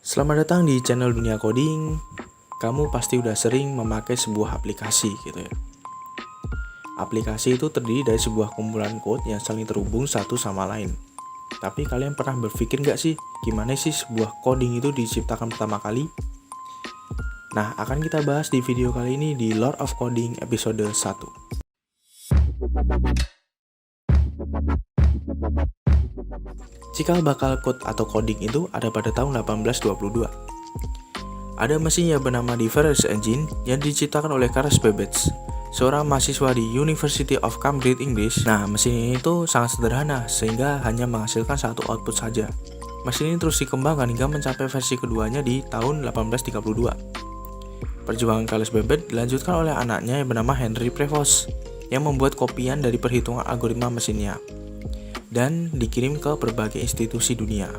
Selamat datang di channel Dunia Coding. Kamu pasti udah sering memakai sebuah aplikasi gitu ya. Aplikasi itu terdiri dari sebuah kumpulan code yang saling terhubung satu sama lain. Tapi kalian pernah berpikir nggak sih, gimana sih sebuah coding itu diciptakan pertama kali? Nah, akan kita bahas di video kali ini di Lord of Coding episode 1. Cikal bakal code atau coding itu ada pada tahun 1822. Ada mesin yang bernama Diverse Engine yang diciptakan oleh Carl Babbage, seorang mahasiswa di University of Cambridge, Inggris. Nah, mesin ini tuh sangat sederhana sehingga hanya menghasilkan satu output saja. Mesin ini terus dikembangkan hingga mencapai versi keduanya di tahun 1832. Perjuangan Carl Babbage dilanjutkan oleh anaknya yang bernama Henry Prevost yang membuat kopian dari perhitungan algoritma mesinnya dan dikirim ke berbagai institusi dunia.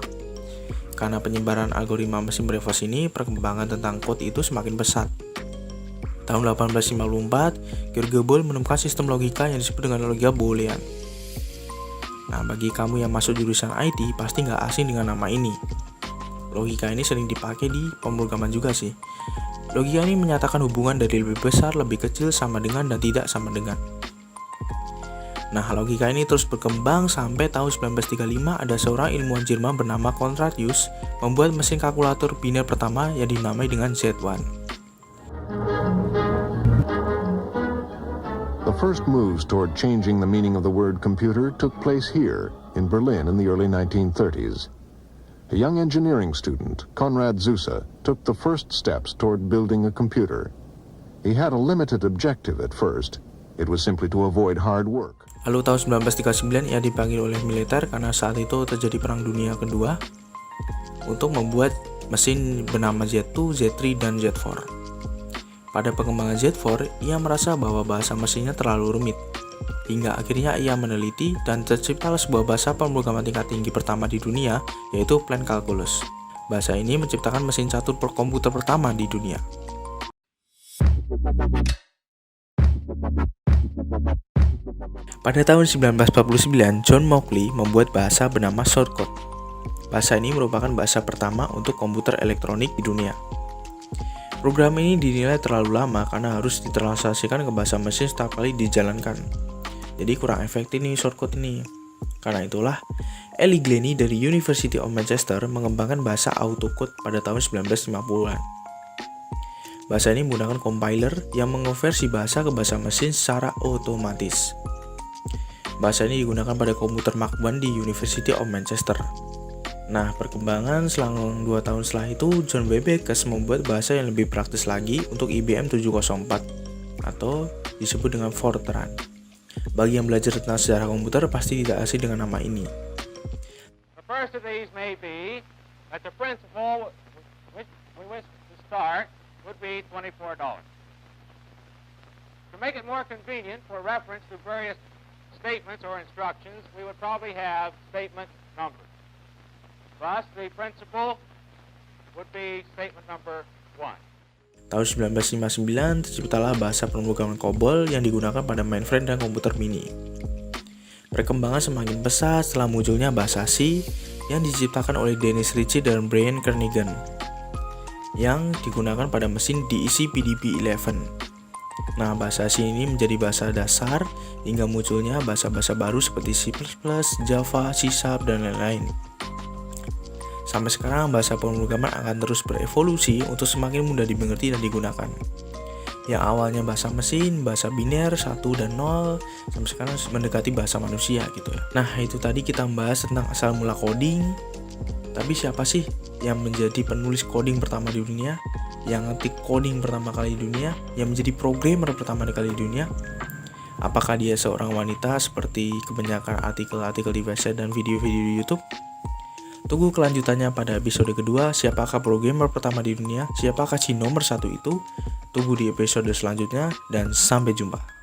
Karena penyebaran algoritma mesin Prevost ini, perkembangan tentang code itu semakin pesat. Tahun 1854, George Gabor menemukan sistem logika yang disebut dengan logika Boolean. Nah, bagi kamu yang masuk jurusan IT, pasti nggak asing dengan nama ini. Logika ini sering dipakai di pemrograman juga sih. Logika ini menyatakan hubungan dari lebih besar, lebih kecil, sama dengan, dan tidak sama dengan. Nah, logika ini terus berkembang sampai tahun 1935 ada seorang ilmuwan Jerman bernama Konrad Zuse membuat mesin kalkulator biner pertama yang dinamai dengan Z1. The first moves toward changing the meaning of the word computer took place here in Berlin in the early 1930s. A young engineering student, Konrad Zuse, took the first steps toward building a computer. He had a limited objective at first. It was simply to avoid hard work. Lalu tahun 1939 ia dipanggil oleh militer karena saat itu terjadi Perang Dunia Kedua untuk membuat mesin bernama Z2, Z3, dan Z4. Pada pengembangan Z4, ia merasa bahwa bahasa mesinnya terlalu rumit. Hingga akhirnya ia meneliti dan terciptalah sebuah bahasa pemrograman tingkat tinggi pertama di dunia, yaitu Plain Calculus. Bahasa ini menciptakan mesin catur komputer pertama di dunia. Pada tahun 1949, John Mauchly membuat bahasa bernama Shortcode. Bahasa ini merupakan bahasa pertama untuk komputer elektronik di dunia. Program ini dinilai terlalu lama karena harus ditranslasikan ke bahasa mesin setiap kali dijalankan. Jadi kurang efektif nih shortcode ini. Karena itulah, Eli Glennie dari University of Manchester mengembangkan bahasa autocode pada tahun 1950-an. Bahasa ini menggunakan compiler yang mengonversi bahasa ke bahasa mesin secara otomatis. Bahasa ini digunakan pada komputer Mark I di University of Manchester. Nah, perkembangan selang 2 tahun setelah itu, John Babbage membuat bahasa yang lebih praktis lagi untuk IBM 704 atau disebut dengan Fortran. Bagi yang belajar tentang sejarah komputer pasti tidak asing dengan nama ini. The first of these may be that the principal which we wish to start would be $24. To make it more convenient for reference to various statements or instructions, we would probably have statement numbers. Thus, the principal would be statement number 1. Tahun 1959 terciptalah bahasa pemrograman COBOL yang digunakan pada mainframe dan komputer mini. Perkembangan semakin pesat setelah munculnya bahasa C yang diciptakan oleh Dennis Ritchie dan Brian Kernighan yang digunakan pada mesin DEC PDP-11. Nah, bahasa C ini menjadi bahasa dasar hingga munculnya bahasa-bahasa baru seperti C++, Java, C#, dan lain-lain. Sampai sekarang, bahasa pemrograman akan terus berevolusi untuk semakin mudah dimengerti dan digunakan. Yang awalnya bahasa mesin, bahasa biner, 1 dan 0, sampai sekarang mendekati bahasa manusia gitu ya. Nah, itu tadi kita membahas tentang asal mula coding. Tapi siapa sih yang menjadi penulis coding pertama di dunia? Yang ngetik coding pertama kali di dunia? Yang menjadi programmer pertama kali di dunia? Apakah dia seorang wanita seperti kebanyakan artikel-artikel di website dan video-video di YouTube? Tunggu kelanjutannya pada episode kedua, siapakah programmer pertama di dunia, siapakah si nomor 1 itu. Tunggu di episode selanjutnya, dan sampai jumpa.